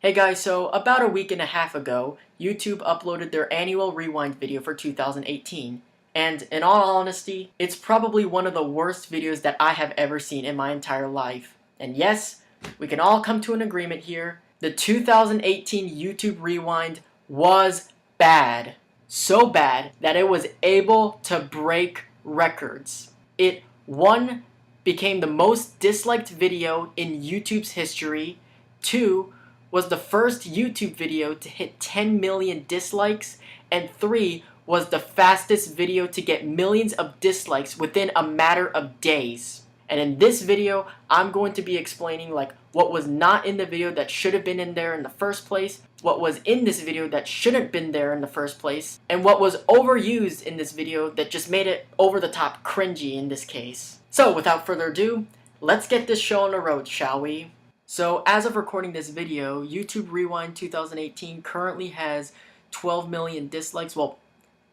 Hey guys, so about a week and a half ago, YouTube uploaded their annual rewind video for 2018. And in all honesty, it's probably one of the worst videos that I have ever seen in my entire life. And yes, we can all come to an agreement here. The 2018 YouTube rewind was bad. So bad that it was able to break records. It, one, became the most disliked video in YouTube's history. Two, was the first YouTube video to hit 10 million dislikes, and 3 was the fastest video to get millions of dislikes within a matter of days. And in this video, I'm going to be explaining what was not in the video that should have been in there in the first place, what was in this video that shouldn't been there in the first place, and what was overused in this video that just made it over the top cringy in this case. So without further ado, let's get this show on the road, shall we? So as of recording this video, YouTube Rewind 2018 currently has 12 million dislikes. Well,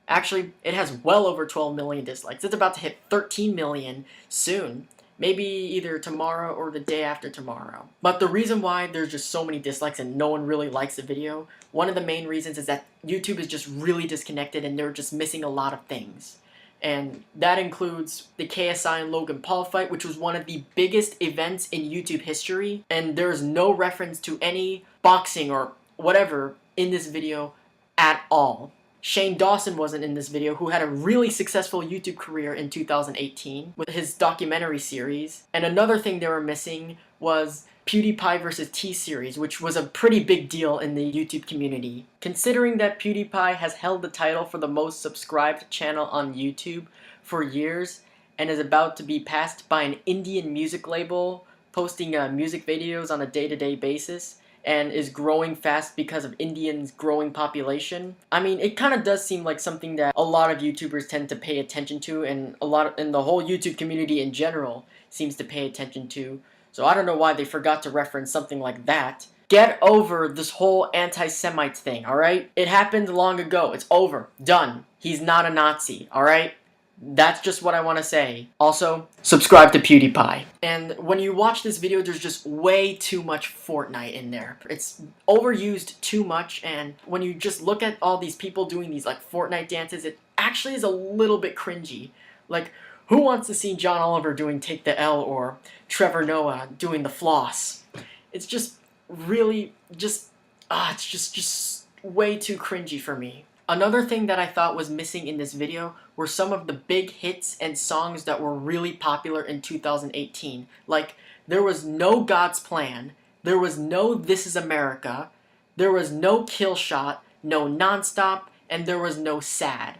actually, it has well over 12 million dislikes. It's about to hit 13 million soon. Maybe either tomorrow or the day after tomorrow. But the reason why there's just so many dislikes and no one really likes the video, one of the main reasons is that YouTube is just really disconnected and they're just missing a lot of things. And that includes the KSI and Logan Paul fight, which was one of the biggest events in YouTube history. And there's no reference to any boxing or whatever in this video at all. Shane Dawson wasn't in this video, who had a really successful YouTube career in 2018 with his documentary series. And another thing they were missing was PewDiePie vs. T-Series, which was a pretty big deal in the YouTube community. Considering that PewDiePie has held the title for the most subscribed channel on YouTube for years and is about to be passed by an Indian music label posting music videos on a day-to-day basis and is growing fast because of Indians' growing population. I mean, it kind of does seem like something that a lot of YouTubers tend to pay attention to, and the whole YouTube community in general seems to pay attention to. So I don't know why they forgot to reference something like that. Get over this whole anti-Semite thing, alright? It happened long ago. It's over. Done. He's not a Nazi, alright? That's just what I want to say. Also, subscribe to PewDiePie. And when you watch this video, there's just way too much Fortnite in there. It's overused too much, and when you just look at all these people doing these Fortnite dances, it actually is a little bit cringy. Who wants to see John Oliver doing Take the L or Trevor Noah doing the floss? It's just really it's just way too cringy for me. Another thing that I thought was missing in this video were some of the big hits and songs that were really popular in 2018. There was no God's Plan, there was no This Is America, there was no Kill Shot, no Nonstop, and there was no Sad.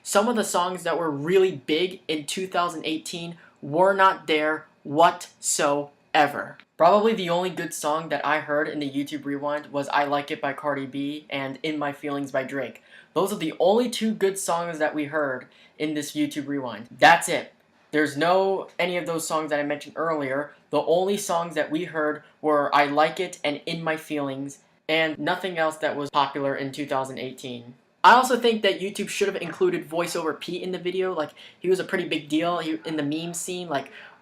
Some of the songs that were really big in 2018 were not there whatsoever. Probably the only good song that I heard in the YouTube Rewind was I Like It by Cardi B and In My Feelings by Drake. Those are the only two good songs that we heard in this YouTube Rewind. That's it. There's no any of those songs that I mentioned earlier. The only songs that we heard were I Like It and In My Feelings, and nothing else that was popular in 2018. I also think that YouTube should have included VoiceOver Pete in the video. He was a pretty big deal in the meme scene.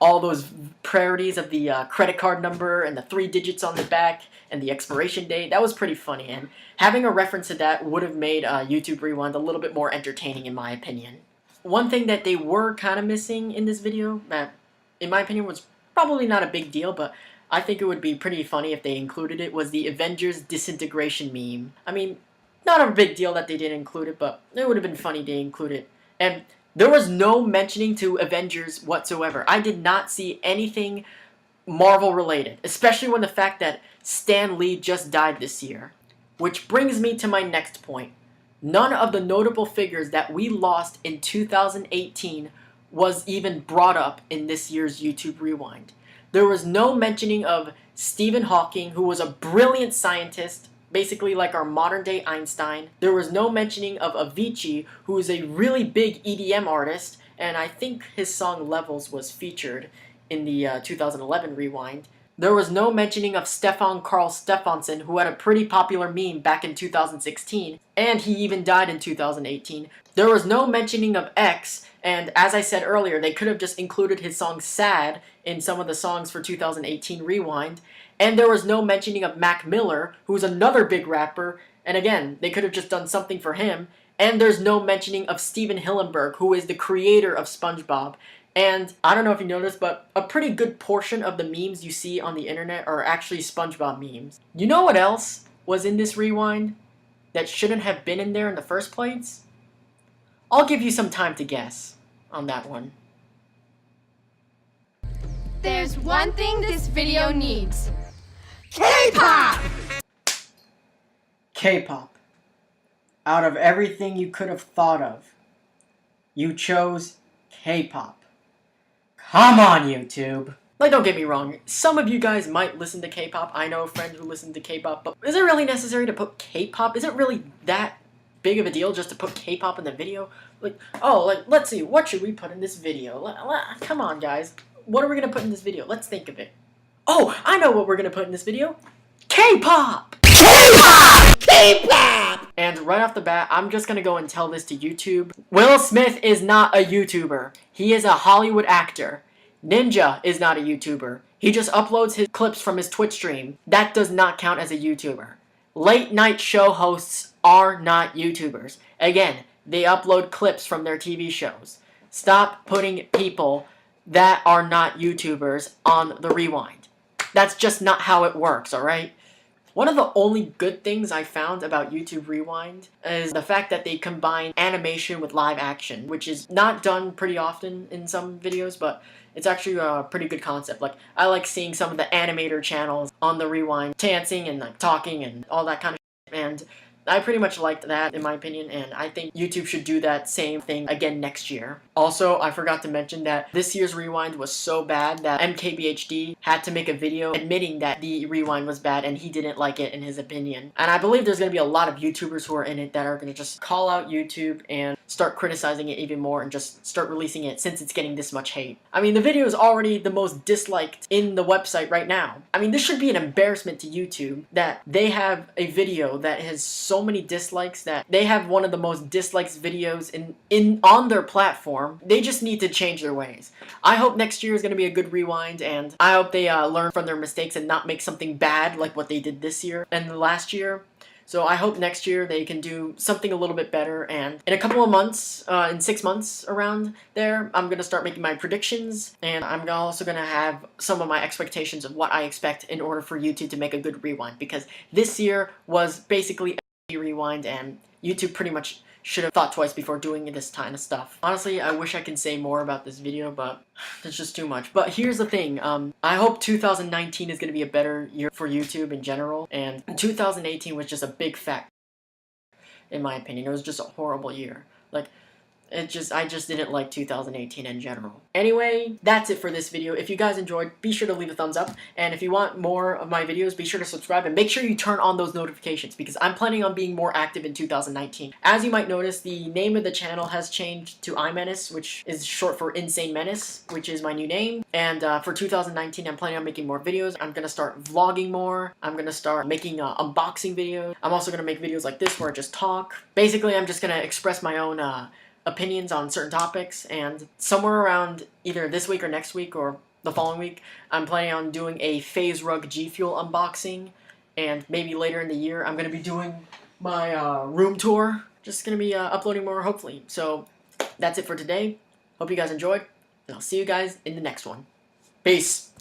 All those priorities of the credit card number and the 3 digits on the back and the expiration date. That was pretty funny, and having a reference to that would have made YouTube Rewind a little bit more entertaining in my opinion. One thing that they were kind of missing in this video, that in my opinion was probably not a big deal, but I think it would be pretty funny if they included it, was the Avengers disintegration meme. I mean, not a big deal that they didn't include it, but it would have been funny to include it. And there was no mentioning to Avengers whatsoever. I did not see anything Marvel related, especially when the fact that Stan Lee just died this year. Which brings me to my next point. None of the notable figures that we lost in 2018 was even brought up in this year's YouTube Rewind. There was no mentioning of Stephen Hawking, who was a brilliant scientist, basically like our modern-day Einstein. There was no mentioning of Avicii, who is a really big EDM artist, and I think his song Levels was featured in the 2011 Rewind. There was no mentioning of Stefan Karl Stefansson, who had a pretty popular meme back in 2016, and he even died in 2018. There was no mentioning of X, and as I said earlier, they could have just included his song Sad in some of the songs for 2018 Rewind. And there was no mentioning of Mac Miller, who's another big rapper, and again, they could have just done something for him. And there's no mentioning of Steven Hillenburg, who is the creator of SpongeBob. And I don't know if you noticed, but a pretty good portion of the memes you see on the internet are actually SpongeBob memes. You know what else was in this rewind that shouldn't have been in there in the first place? I'll give you some time to guess on that one. There's one thing this video needs. K-pop! K-pop. Out of everything you could have thought of, you chose K-pop. Come on, YouTube. Like, don't get me wrong, some of you guys might listen to K-pop. I know friends who listen to K-pop, but is it really necessary to put K-pop? Is it really that big of a deal just to put K-pop in the video? Like, oh, like, let's see, what should we put in this video? Come on, guys. What are we gonna put in this video? Let's think of it. Oh, I know what we're gonna put in this video. K-pop! K-pop! K-pop! And right off the bat, I'm just gonna go and tell this to YouTube. Will Smith is not a YouTuber. He is a Hollywood actor. Ninja is not a YouTuber. He just uploads his clips from his Twitch stream. That does not count as a YouTuber. Late night show hosts are not YouTubers. Again, they upload clips from their TV shows. Stop putting people that are not YouTubers on the rewind. That's just not how it works, alright? One of the only good things I found about YouTube Rewind is the fact that they combine animation with live action, which is not done pretty often in some videos, but it's actually a pretty good concept. Like, I like seeing some of the animator channels on the Rewind dancing and like talking and all that kind of shit, and I pretty much liked that, in my opinion, and I think YouTube should do that same thing again next year. Also, I forgot to mention that this year's Rewind was so bad that MKBHD had to make a video admitting that the Rewind was bad and he didn't like it in his opinion. And I believe there's going to be a lot of YouTubers who are in it that are going to just call out YouTube and start criticizing it even more and just start releasing it since it's getting this much hate. I mean, the video is already the most disliked in the website right now. I mean, this should be an embarrassment to YouTube that they have a video that has so many dislikes, that they have one of the most disliked videos on their platform. They just need to change their ways. I hope next year is going to be a good Rewind, and I hope they learn from their mistakes and not make something bad like what they did this year and the last year. So I hope next year they can do something a little bit better, and in a couple of months, in 6 months around there, I'm going to start making my predictions, and I'm also going to have some of my expectations of what I expect in order for YouTube to make a good Rewind, because this year was basically a Rewind, and YouTube pretty much should have thought twice before doing this kind of stuff. Honestly, I wish I could say more about this video, but there's just too much. But here's the thing, I hope 2019 is going to be a better year for YouTube in general, and 2018 was just a big fact, in my opinion. It was just a horrible year. Like, I just didn't like 2018 in general. Anyway, that's it for this video. If you guys enjoyed, be sure to leave a thumbs up. And if you want more of my videos, be sure to subscribe and make sure you turn on those notifications because I'm planning on being more active in 2019. As you might notice, the name of the channel has changed to iMenace, which is short for Insane Menace, which is my new name. And for 2019, I'm planning on making more videos. I'm gonna start vlogging more. I'm gonna start making unboxing videos. I'm also gonna make videos like this where I just talk. Basically, I'm just gonna express my own opinions on certain topics, and somewhere around either this week or next week or the following week, I'm planning on doing a FaZe Rug G Fuel unboxing, and maybe later in the year I'm going to be doing my room tour. Just going to be uploading more, hopefully. So that's it for today. Hope you guys enjoyed, and I'll see you guys in the next one. Peace!